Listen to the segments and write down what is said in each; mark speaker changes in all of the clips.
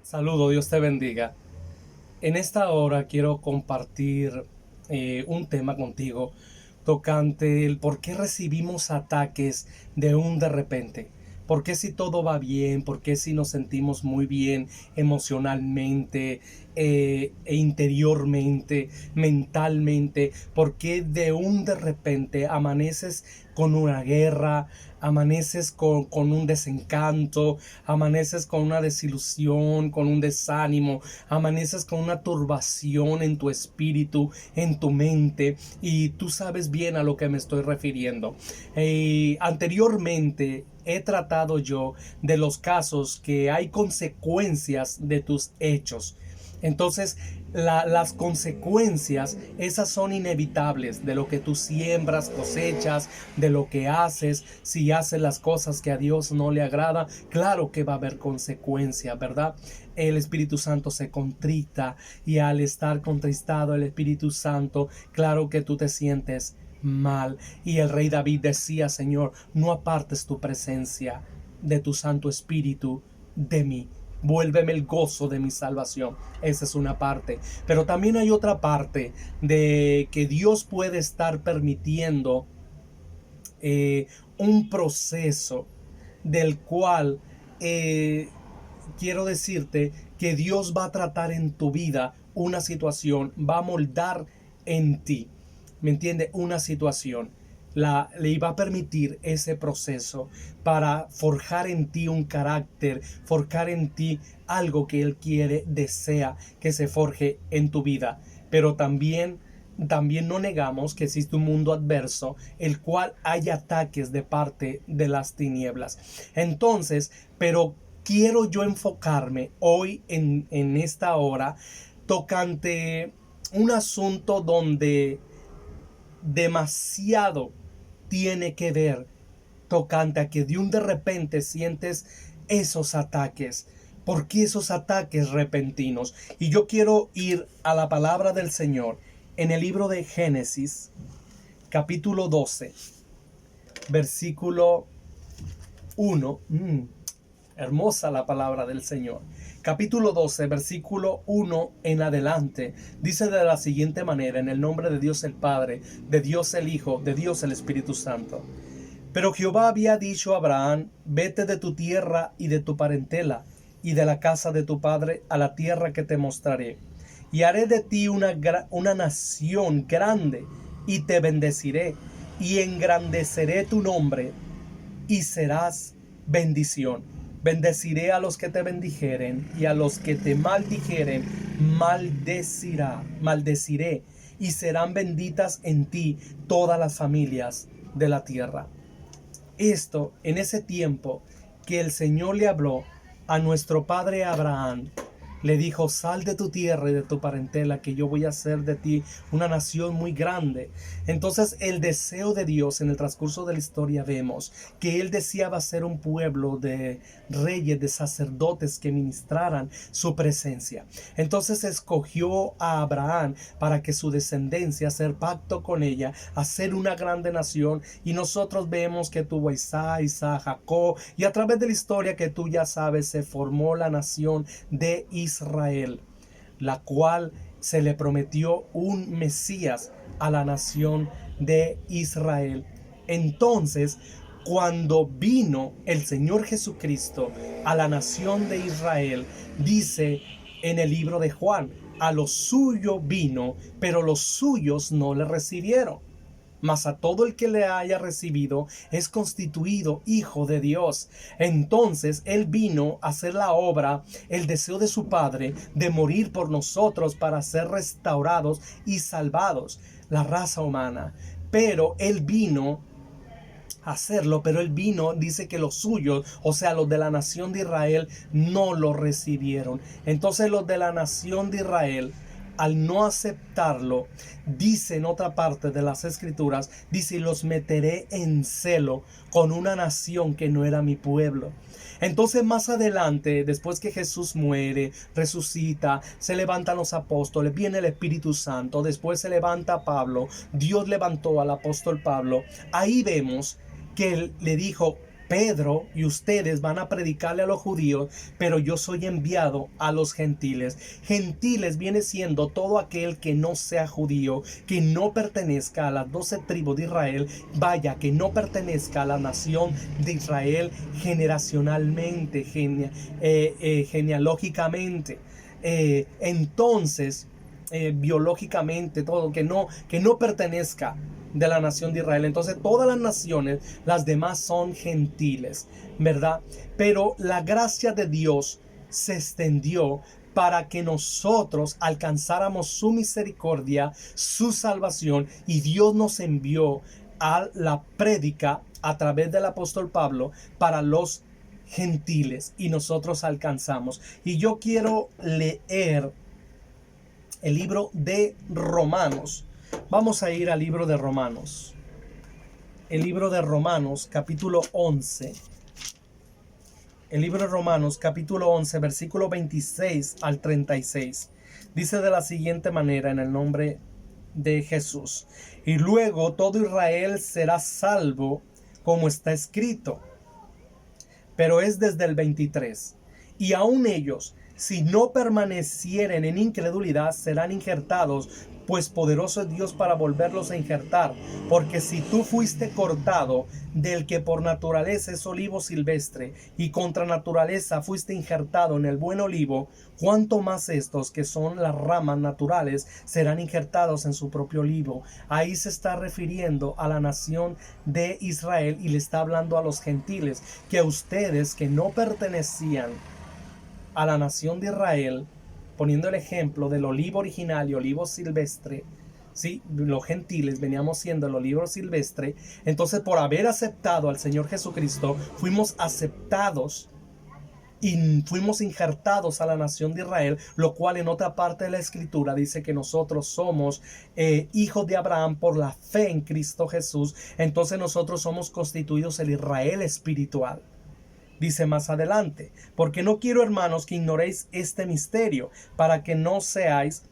Speaker 1: Saludo, Dios te bendiga. En esta hora quiero compartir un tema contigo tocante el por qué recibimos ataques de un de repente. ¿Por qué si todo va bien? ¿Por qué si nos sentimos muy bien emocionalmente e interiormente, mentalmente? ¿Por qué de un de repente amaneces con una guerra, amaneces con un desencanto, amaneces con una desilusión, con un desánimo, amaneces con una turbación en tu espíritu, en tu mente, y tú sabes bien a lo que me estoy refiriendo? Anteriormente he tratado yo de los casos que hay consecuencias de tus hechos. Entonces, las consecuencias, esas son inevitables de lo que tú siembras, cosechas, de lo que haces. Si haces las cosas que a Dios no le agrada, claro que va a haber consecuencias, ¿verdad? El Espíritu Santo se contrita y al estar contristado el Espíritu Santo, claro que tú te sientes mal. Y el rey David decía: Señor, no apartes tu presencia de tu Santo Espíritu de mí. Vuélveme el gozo de mi salvación. Esa es una parte. Pero también hay otra parte de que Dios puede estar permitiendo un proceso del cual quiero decirte que Dios va a tratar en tu vida una situación, va a moldar en ti, ¿me entiende? Una situación. Le iba a permitir ese proceso para forjar en ti un carácter, forjar en ti algo que Él quiere, desea que se forje en tu vida. Pero también no negamos que existe un mundo adverso, el cual hay ataques de parte de las tinieblas. Entonces, pero quiero yo enfocarme hoy en esta hora tocante un asunto donde demasiado tiene que ver, tocante a que de un de repente sientes esos ataques. ¿Por qué esos ataques repentinos? Y yo quiero ir a la palabra del Señor en el libro de Génesis, capítulo 12, versículo 1. Hermosa la palabra del Señor. Capítulo 12, versículo 1 en adelante. Dice de la siguiente manera: en el nombre de Dios el Padre, de Dios el Hijo, de Dios el Espíritu Santo. Pero Jehová había dicho a Abraham: vete de tu tierra y de tu parentela y de la casa de tu padre a la tierra que te mostraré. Y haré de ti una nación grande, y te bendeciré, y engrandeceré tu nombre, y serás bendición. Bendeciré a los que te bendijeren, y a los que te maldijeren maldeciré, y serán benditas en ti todas las familias de la tierra. Esto en ese tiempo que el Señor le habló a nuestro padre Abraham, le dijo: sal de tu tierra y de tu parentela, que yo voy a hacer de ti una nación muy grande. Entonces el deseo de Dios en el transcurso de la historia vemos que Él deseaba ser un pueblo de reyes, de sacerdotes que ministraran su presencia. Entonces escogió a Abraham para que su descendencia, hacer pacto con ella, hacer una grande nación. Y nosotros vemos que tuvo a Isaac, Jacob, y a través de la historia que tú ya sabes, se formó la nación de Israel, la cual se le prometió un Mesías a la nación de Israel. Entonces, cuando vino el Señor Jesucristo a la nación de Israel, dice en el libro de Juan: a lo suyo vino, pero los suyos no le recibieron. Mas a todo el que le haya recibido es constituido hijo de Dios. Entonces Él vino a hacer la obra, el deseo de su Padre, de morir por nosotros para ser restaurados y salvados, la raza humana. Pero Él vino hacerlo, pero Él vino, dice que los suyos, o sea, los de la nación de Israel, no lo recibieron. Entonces los de la nación de Israel, al no aceptarlo, dice en otra parte de las escrituras, dice: y los meteré en celo con una nación que no era mi pueblo. Entonces más adelante, después que Jesús muere, resucita, se levantan los apóstoles, viene el Espíritu Santo, después se levanta Pablo, Dios levantó al apóstol Pablo. Ahí vemos que él le dijo: Pedro y ustedes van a predicarle a los judíos, pero yo soy enviado a los gentiles. Gentiles viene siendo todo aquel que no sea judío, que no pertenezca a las 12 tribus de Israel, vaya, que no pertenezca a la nación de Israel generacionalmente, genealógicamente. Entonces, biológicamente, todo, que no pertenezca de la nación de Israel. Entonces todas las naciones, las demás son gentiles, ¿verdad? Pero la gracia de Dios se extendió para que nosotros alcanzáramos su misericordia, su salvación, y Dios nos envió a la prédica a través del apóstol Pablo para los gentiles, y nosotros alcanzamos. Y yo quiero leer el libro de Romanos. Vamos a ir al libro de Romanos. El libro de Romanos, capítulo 11. El libro de Romanos, capítulo 11, versículo 26 al 36. Dice de la siguiente manera, en el nombre de Jesús: y luego todo Israel será salvo, como está escrito. Pero es desde el 23. Y aun ellos, si no permanecieren en incredulidad, serán injertados, pues poderoso es Dios para volverlos a injertar. Porque si tú fuiste cortado del que por naturaleza es olivo silvestre, y contra naturaleza fuiste injertado en el buen olivo, cuánto más estos, que son las ramas naturales, serán injertados en su propio olivo. Ahí se está refiriendo a la nación de Israel, y le está hablando a los gentiles, que ustedes que no pertenecían a la nación de Israel, poniendo el ejemplo del olivo original y olivo silvestre, ¿sí? Los gentiles veníamos siendo el olivo silvestre. Entonces, por haber aceptado al Señor Jesucristo, fuimos aceptados y fuimos injertados a la nación de Israel, lo cual en otra parte de la escritura dice que nosotros somos hijos de Abraham por la fe en Cristo Jesús. Entonces nosotros somos constituidos el Israel espiritual. Dice más adelante: porque no quiero, hermanos, que ignoréis este misterio, para que no seáis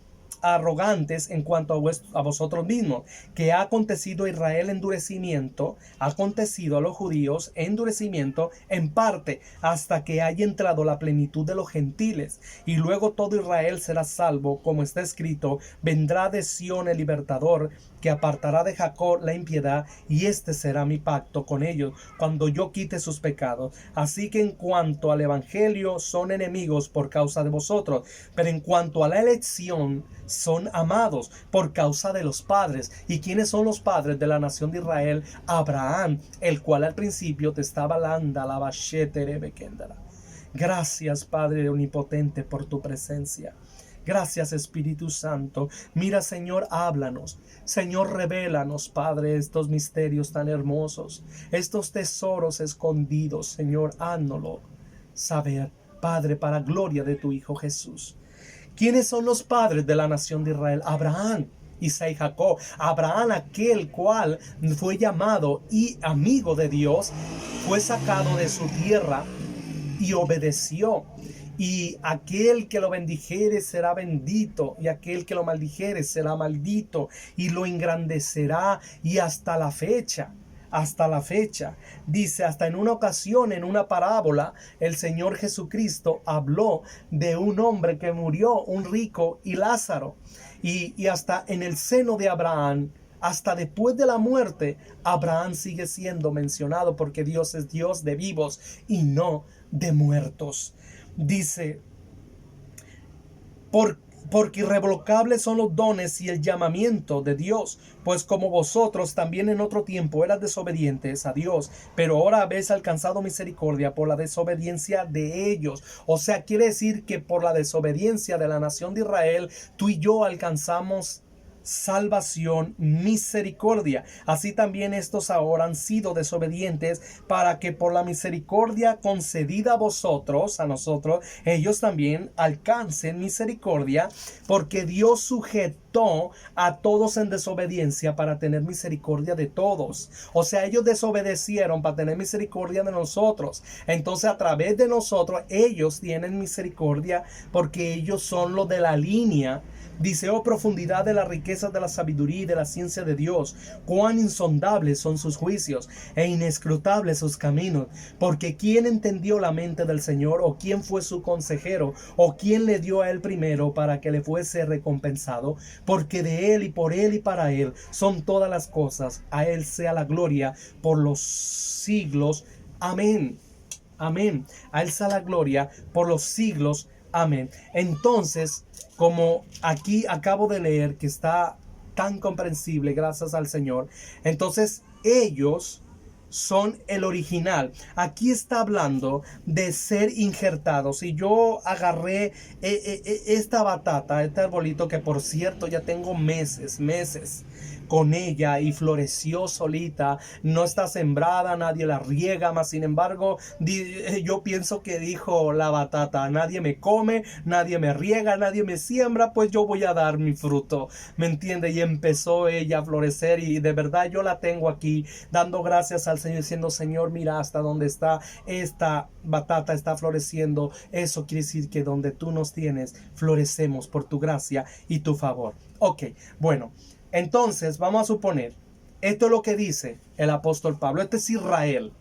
Speaker 1: arrogantes en cuanto a vosotros mismos, que ha acontecido a Israel endurecimiento, ha acontecido a los judíos endurecimiento en parte, hasta que haya entrado la plenitud de los gentiles, y luego todo Israel será salvo, como está escrito: vendrá de Sión el libertador, que apartará de Jacob la impiedad, y este será mi pacto con ellos, cuando yo quite sus pecados. Así que en cuanto al evangelio, son enemigos por causa de vosotros, pero en cuanto a la elección, son amados por causa de los padres. ¿Y quiénes son los padres de la nación de Israel? Abraham, el cual al principio te estaba landa la bashetere bekendara. Gracias, Padre omnipotente, por tu presencia. Gracias, Espíritu Santo. Mira, Señor, háblanos. Señor, revélanos, Padre, estos misterios tan hermosos, estos tesoros escondidos. Señor, háznoslo saber, Padre, para gloria de tu Hijo Jesús. ¿Quiénes son los padres de la nación de Israel? Abraham, Isaac y Jacob. Abraham, aquel cual fue llamado y amigo de Dios, fue sacado de su tierra y obedeció. Y aquel que lo bendijere será bendito, y aquel que lo maldijere será maldito, y lo engrandecerá. Y hasta la fecha, dice, hasta en una ocasión, en una parábola, el Señor Jesucristo habló de un hombre que murió, un rico, y Lázaro. Y hasta en el seno de Abraham, hasta después de la muerte, Abraham sigue siendo mencionado, porque Dios es Dios de vivos y no de muertos. Dice: porque irrevocables son los dones y el llamamiento de Dios, pues como vosotros también en otro tiempo eras desobedientes a Dios, pero ahora habéis alcanzado misericordia por la desobediencia de ellos. O sea, quiere decir que por la desobediencia de la nación de Israel, tú y yo alcanzamos salvación, misericordia. Así también estos ahora han sido desobedientes, para que por la misericordia concedida a vosotros, a nosotros, ellos también alcancen misericordia, porque Dios sujetó aceptó a todos en desobediencia para tener misericordia de todos. O sea, ellos desobedecieron para tener misericordia de nosotros. Entonces, a través de nosotros, ellos tienen misericordia porque ellos son los de la línea. Dice: oh profundidad de las riquezas de la sabiduría y de la ciencia de Dios, cuán insondables son sus juicios e inescrutables sus caminos. Porque ¿quién entendió la mente del Señor? ¿O quién fue su consejero? ¿O quién le dio a él primero para que le fuese recompensado? Porque de él y por él y para él son todas las cosas. A él sea la gloria por los siglos. Amén. Amén. A él sea la gloria por los siglos. Amén. Entonces, como aquí acabo de leer que está tan comprensible, gracias al Señor, entonces ellos son el original. Aquí está hablando de ser injertados. Y yo agarré esta batata, este arbolito, que por cierto ya tengo meses con ella y floreció solita, no está sembrada, nadie la riega, mas sin embargo yo pienso que dijo la batata: nadie me come, nadie me riega, nadie me siembra, pues yo voy a dar mi fruto, ¿me entiende? Y empezó ella a florecer, y de verdad yo la tengo aquí dando gracias al Señor, diciendo: Señor, mira hasta dónde está esta batata, está floreciendo. Eso quiere decir que donde tú nos tienes, florecemos por tu gracia y tu favor. Ok, bueno, entonces vamos a suponer, esto es lo que dice el apóstol Pablo. Este es Israel,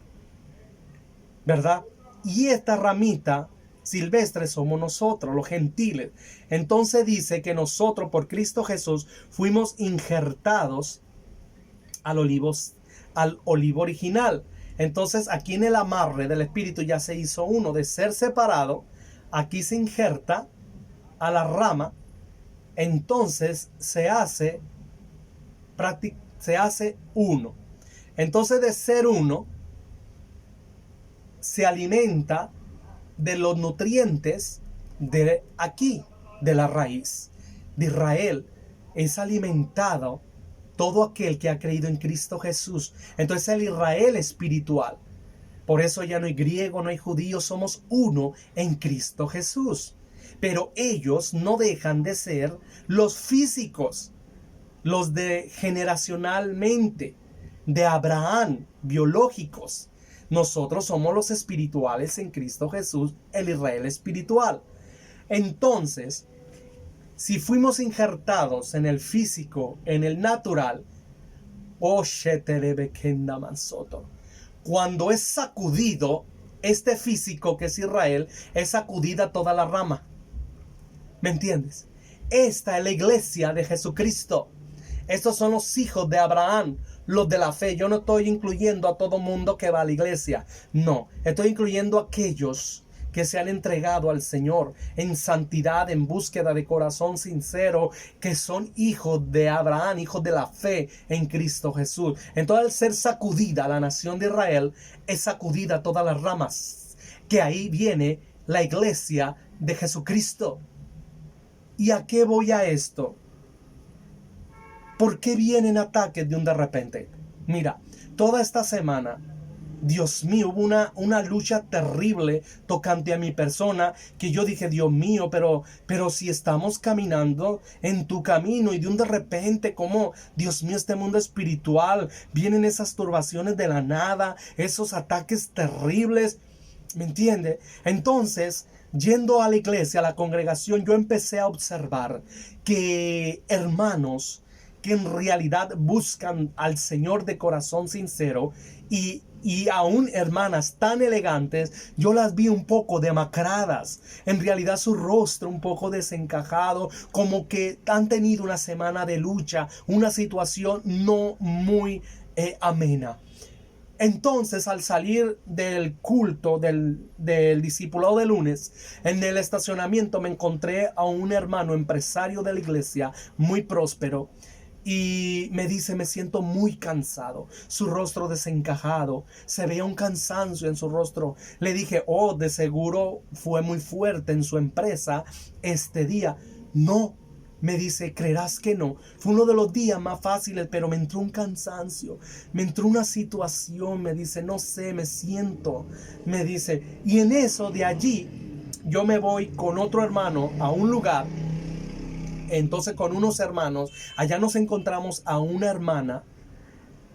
Speaker 1: ¿verdad? Y esta ramita silvestre somos nosotros, los gentiles. Entonces dice que nosotros por Cristo Jesús fuimos injertados al olivo original. Entonces aquí en el amarre del Espíritu ya se hizo uno, de ser separado. Aquí se injerta a la rama. Entonces se hace uno. Entonces, de ser uno, se alimenta de los nutrientes de aquí, de la raíz de Israel. Es alimentado todo aquel que ha creído en Cristo Jesús. Entonces, el Israel espiritual. Por eso ya no hay griego, no hay judío, somos uno en Cristo Jesús. Pero ellos no dejan de ser los físicos, los de generacionalmente, de Abraham, biológicos. Nosotros somos los espirituales en Cristo Jesús, el Israel espiritual. Entonces, si fuimos injertados en el físico, en el natural, cuando es sacudido este físico que es Israel, es sacudida toda la rama. ¿Me entiendes? Esta es la iglesia de Jesucristo. Estos son los hijos de Abraham, los de la fe. Yo no estoy incluyendo a todo mundo que va a la iglesia. No, estoy incluyendo a aquellos que se han entregado al Señor en santidad, en búsqueda de corazón sincero, que son hijos de Abraham, hijos de la fe en Cristo Jesús. Entonces, al ser sacudida la nación de Israel, es sacudida todas las ramas, que ahí viene la iglesia de Jesucristo. ¿Y a qué voy a esto? ¿Por qué vienen ataques de un de repente? Mira, toda esta semana, Dios mío, hubo una lucha terrible tocante a mi persona, que yo dije: Dios mío, pero si estamos caminando en tu camino, y de un de repente, como, Dios mío, este mundo espiritual, vienen esas turbaciones de la nada, esos ataques terribles, ¿me entiende? Entonces, yendo a la iglesia, a la congregación, yo empecé a observar que hermanos que en realidad buscan al Señor de corazón sincero, y aún hermanas tan elegantes, yo las vi un poco demacradas, en realidad su rostro un poco desencajado, como que han tenido una semana de lucha, una situación no muy amena. Entonces, al salir del culto del discipulado de lunes, en el estacionamiento me encontré a un hermano empresario de la iglesia, muy próspero, y me dice: me siento muy cansado. Su rostro desencajado, se veía un cansancio en su rostro. Le dije: oh, de seguro fue muy fuerte en su empresa este día. No, me dice, creerás que no. Fue uno de los días más fáciles, pero me entró un cansancio, me entró una situación, me dice, no sé, me siento, me dice. Y en eso, de allí, yo me voy con otro hermano a un lugar entonces con unos hermanos, allá nos encontramos a una hermana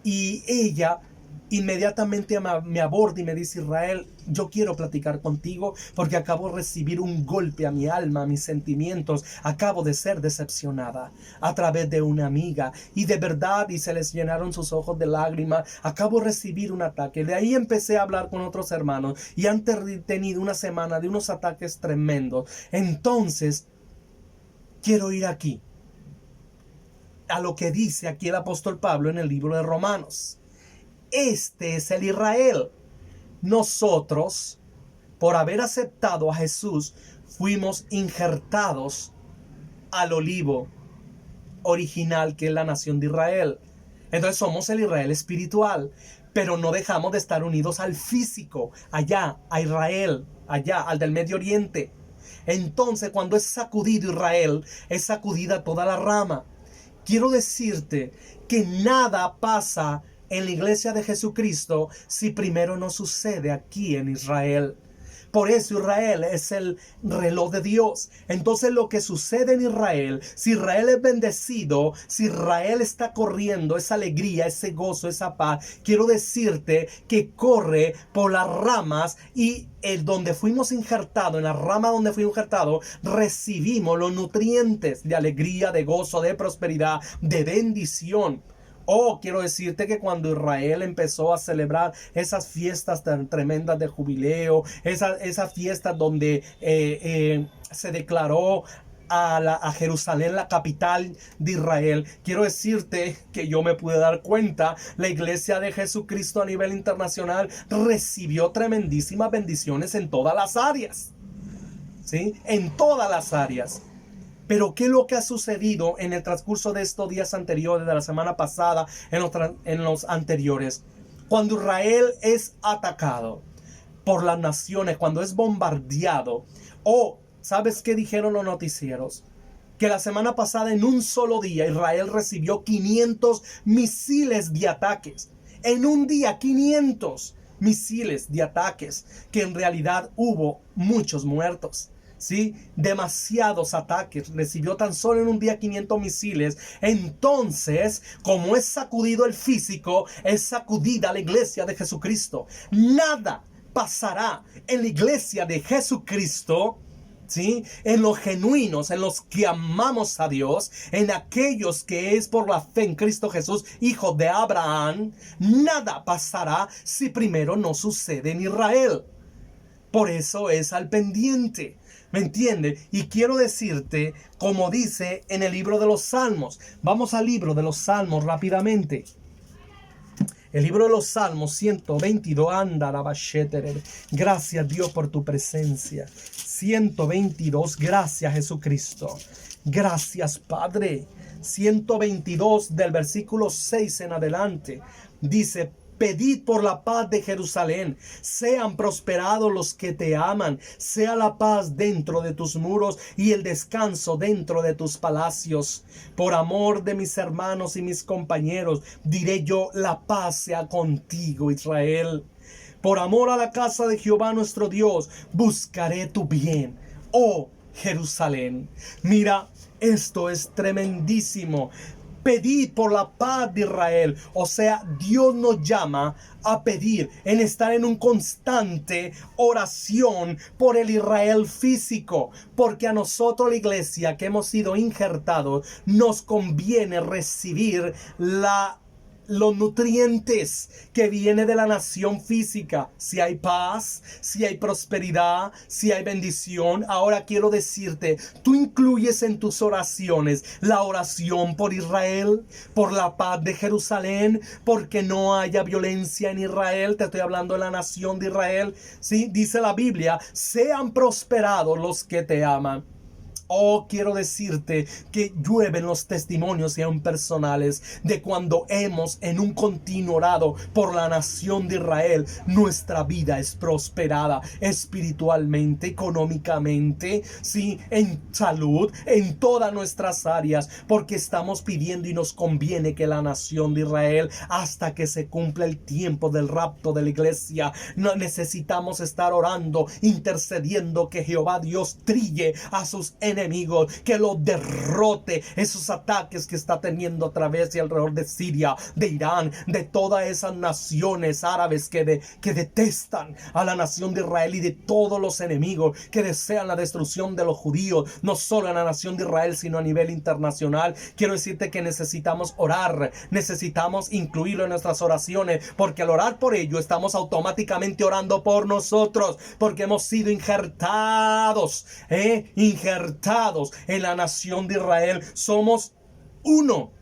Speaker 1: y ella inmediatamente me aborda y me dice: Israel, yo quiero platicar contigo porque acabo de recibir un golpe a mi alma, a mis sentimientos. Acabo de ser decepcionada a través de una amiga y de verdad, y se les llenaron sus ojos de lágrimas. Acabo de recibir un ataque. De ahí empecé a hablar con otros hermanos y han tenido una semana de unos ataques tremendos. Entonces, quiero ir aquí a lo que dice aquí el apóstol Pablo en el libro de Romanos. Este es el Israel. Nosotros, por haber aceptado a Jesús, fuimos injertados al olivo original, que es la nación de Israel. Entonces somos el Israel espiritual, pero no dejamos de estar unidos al físico, allá, a Israel, allá, al del Medio Oriente. Entonces, cuando es sacudido Israel, es sacudida toda la rama. Quiero decirte que nada pasa en la iglesia de Jesucristo si primero no sucede aquí en Israel. Por eso Israel es el reloj de Dios. Entonces lo que sucede en Israel, si Israel es bendecido, si Israel está corriendo esa alegría, ese gozo, esa paz, quiero decirte que corre por las ramas, y donde fuimos injertados, en la rama donde fuimos injertados, recibimos los nutrientes de alegría, de gozo, de prosperidad, de bendición. Quiero decirte que cuando Israel empezó a celebrar esas fiestas tan tremendas de jubileo, esas fiestas donde se declaró a Jerusalén la capital de Israel, quiero decirte que yo me pude dar cuenta, la iglesia de Jesucristo a nivel internacional recibió tremendísimas bendiciones en todas las áreas, ¿sí? En todas las áreas. Pero ¿qué es lo que ha sucedido en el transcurso de estos días anteriores, de la semana pasada, en los anteriores? Cuando Israel es atacado por las naciones, cuando es bombardeado, ¿sabes qué dijeron los noticieros? Que la semana pasada, en un solo día, Israel recibió 500 misiles de ataques. En un día, 500 misiles de ataques, que en realidad hubo muchos muertos. ¿Sí? Demasiados ataques. Recibió tan solo en un día 500 misiles. Entonces, como es sacudido el físico, es sacudida la iglesia de Jesucristo. Nada pasará en la iglesia de Jesucristo, ¿sí? En los genuinos, en los que amamos a Dios, en aquellos que es por la fe en Cristo Jesús, hijo de Abraham. Nada pasará si primero no sucede en Israel. Por eso es al pendiente. ¿Me entiendes? Y quiero decirte, como dice en el libro de los Salmos. Vamos al libro de los Salmos rápidamente. El libro de los Salmos 122. Gracias, Dios, por tu presencia. 122. Gracias, Jesucristo. Gracias, Padre. 122 del versículo 6 en adelante. Dice: pedid por la paz de Jerusalén, sean prosperados los que te aman, sea la paz dentro de tus muros y el descanso dentro de tus palacios. Por amor de mis hermanos y mis compañeros, diré yo: la paz sea contigo, Israel. Por amor a la casa de Jehová nuestro Dios, buscaré tu bien, oh Jerusalén. Mira, esto es tremendísimo. Pedid por la paz de Israel. O sea, Dios nos llama a pedir, en estar en un constante oración por el Israel físico. Porque a nosotros, la iglesia que hemos sido injertados, nos conviene recibir los nutrientes que viene de la nación física. Si hay paz, si hay prosperidad, si hay bendición. Ahora quiero decirte, tú incluyes en tus oraciones la oración por Israel, por la paz de Jerusalén, porque no haya violencia en Israel. Te estoy hablando de la nación de Israel. ¿Sí? Dice la Biblia: sean prosperados los que te aman. Quiero decirte que llueven los testimonios sean personales de cuando hemos en un continuo orado por la nación de Israel. Nuestra vida es prosperada espiritualmente, económicamente, sí, en salud, en todas nuestras áreas, porque estamos pidiendo y nos conviene que la nación de Israel, hasta que se cumpla el tiempo del rapto de la iglesia, no necesitamos estar orando, intercediendo que Jehová Dios trille a sus enemigos enemigos, que los derrote, esos ataques que está teniendo a través y alrededor de Siria, de Irán, de todas esas naciones árabes que detestan a la nación de Israel, y de todos los enemigos que desean la destrucción de los judíos, no solo en la nación de Israel, sino a nivel internacional. Quiero decirte que necesitamos orar, necesitamos incluirlo en nuestras oraciones, porque al orar por ello estamos automáticamente orando por nosotros, porque hemos sido injertados en la nación de Israel. Somos uno.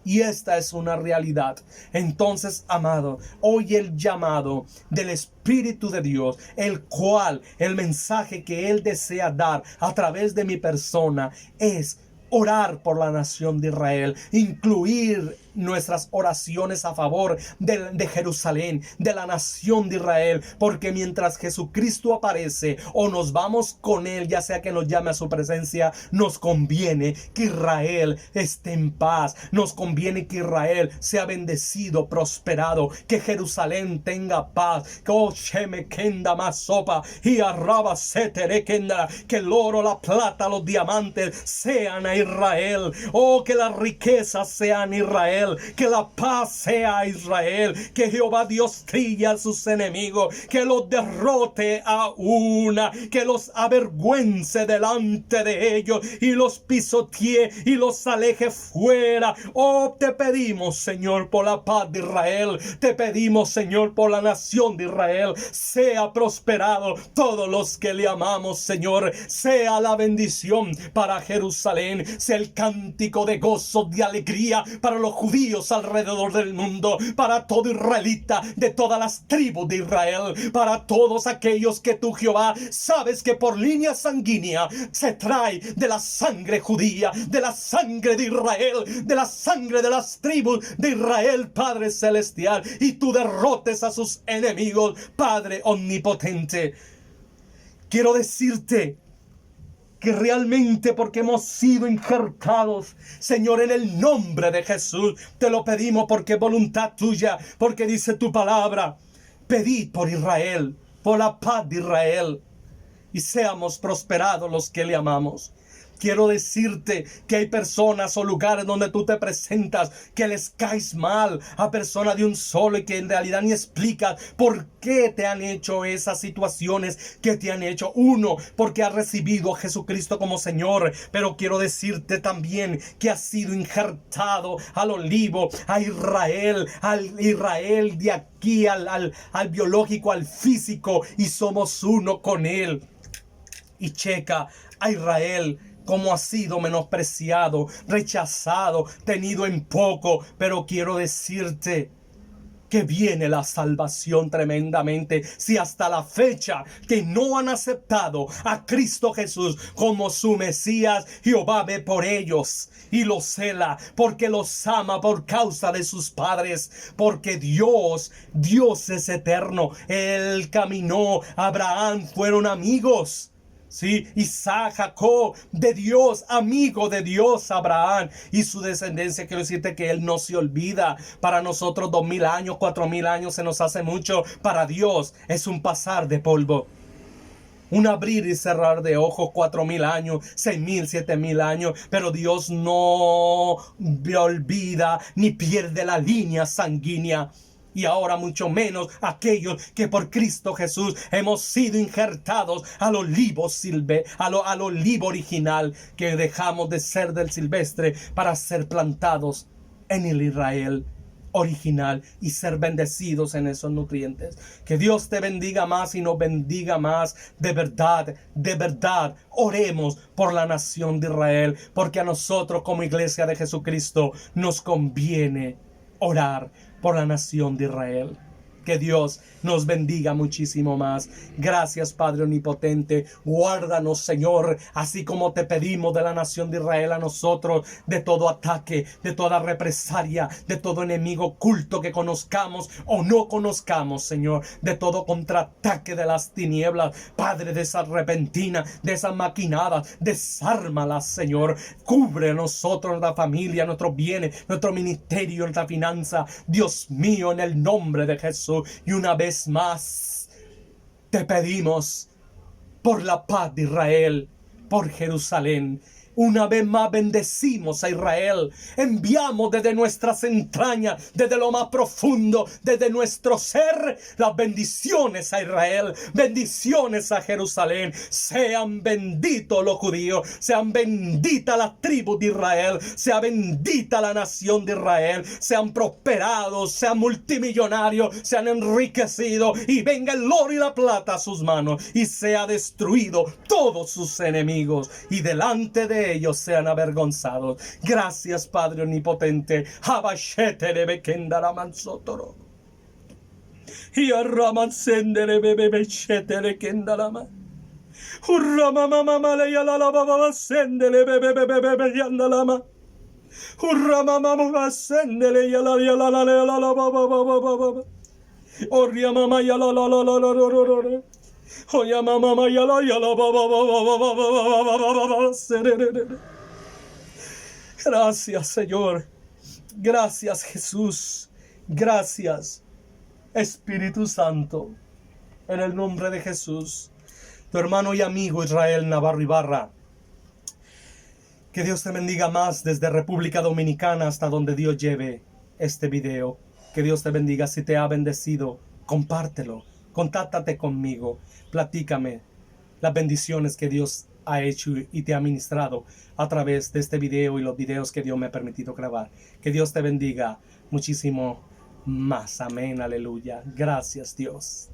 Speaker 1: Y esta es una realidad. Entonces, amado, hoy el llamado del Espíritu de Dios, el mensaje que Él desea dar a través de mi persona es orar por la nación de Israel, incluir nuestras oraciones a favor de Jerusalén, de la nación de Israel, porque mientras Jesucristo aparece o nos vamos con Él, ya sea que nos llame a su presencia, nos conviene que Israel esté en paz, nos conviene que Israel sea bendecido, prosperado, que Jerusalén tenga paz, que el oro, la plata, los diamantes sean a Israel, que las riquezas sean a Israel, que la paz sea a Israel, que Jehová Dios trille a sus enemigos, que los derrote a una, que los avergüence delante de ellos y los pisotee y los aleje fuera. Te pedimos, Señor, por la paz de Israel, te pedimos, Señor, por la nación de Israel. Sea prosperado todos los que le amamos, Señor. Sea la bendición para Jerusalén, sea el cántico de gozo, de alegría para los judíos alrededor del mundo, para todo israelita de todas las tribus de Israel, para todos aquellos que tú, Jehová, sabes que por línea sanguínea se trae de la sangre judía, de la sangre de Israel, de la sangre de las tribus de Israel, Padre celestial, y tú derrotes a sus enemigos, Padre omnipotente. Quiero decirte que realmente, porque hemos sido injertados, Señor, en el nombre de Jesús, te lo pedimos porque es voluntad tuya, porque dice tu palabra, pedid por Israel, por la paz de Israel, y seamos prosperados los que le amamos. Quiero decirte que hay personas o lugares donde tú te presentas que les caes mal a personas de un solo y que en realidad ni explicas por qué te han hecho esas situaciones que te han hecho. Uno, porque has recibido a Jesucristo como Señor, pero quiero decirte también que has sido injertado al olivo, a Israel, al Israel de aquí, al biológico, al físico, y somos uno con Él. Y checa a Israel como ha sido menospreciado, rechazado, tenido en poco, pero quiero decirte que viene la salvación tremendamente. Si hasta la fecha que no han aceptado a Cristo Jesús como su Mesías, Jehová ve por ellos y los cela, porque los ama por causa de sus padres, porque Dios es eterno. Él caminó, Abraham fueron amigos. Sí, Isaac, Jacob, de Dios, amigo de Dios, Abraham y su descendencia. Quiero decirte que Él no se olvida. Para nosotros 2000 años, 4000 años se nos hace mucho. Para Dios es un pasar de polvo. Un abrir y cerrar de ojos, 4000 años, 6000, 7000 años. Pero Dios no olvida ni pierde la línea sanguínea. Y ahora mucho menos aquellos que por Cristo Jesús hemos sido injertados al olivo al olivo original, que dejamos de ser del silvestre para ser plantados en el Israel original y ser bendecidos en esos nutrientes. Que Dios te bendiga más y nos bendiga más. De verdad, oremos por la nación de Israel, porque a nosotros como iglesia de Jesucristo nos conviene orar por la nación de Israel. Que Dios nos bendiga muchísimo más. Gracias, Padre omnipotente. Guárdanos, Señor, así como te pedimos de la nación de Israel a nosotros, de todo ataque, de toda represalia, de todo enemigo oculto que conozcamos o no conozcamos, Señor, de todo contraataque de las tinieblas, Padre, de esas repentinas, de esas maquinadas, desármalas, Señor. Cubre a nosotros, nuestra familia, nuestros bienes, nuestro ministerio, nuestra finanza, Dios mío, en el nombre de Jesús. Y una vez más te pedimos por la paz de Israel, por Jerusalén. Una vez más bendecimos a Israel. Enviamos desde nuestras entrañas, desde lo más profundo, desde nuestro ser, las bendiciones a Israel, bendiciones a Jerusalén. Sean benditos los judíos, sean benditas las tribus de Israel, sea bendita la nación de Israel, sean prosperados, sean multimillonarios, sean enriquecidos, y venga el oro y la plata a sus manos, y sea destruido todos sus enemigos, y delante de ellos sean avergonzados. Gracias, Padre omnipotente. Y arramancendere bebé chetele kendalama. Urrama mama le yala baba sendele bebé yandalama. Urrama mama sendele yala baba. Orria mama yala la. Oya mama yala baba. Gracias, Señor. Gracias, Jesús. Gracias, Espíritu Santo. En el nombre de Jesús. Tu hermano y amigo Israel Navarro Ibarra. Que Dios te bendiga más desde República Dominicana hasta donde Dios lleve este video. Que Dios te bendiga. Si te ha bendecido, compártelo. Contáctate conmigo. Platícame las bendiciones que Dios ha hecho y te ha ministrado a través de este video y los videos que Dios me ha permitido grabar. Que Dios te bendiga muchísimo más. Amén, aleluya. Gracias, Dios.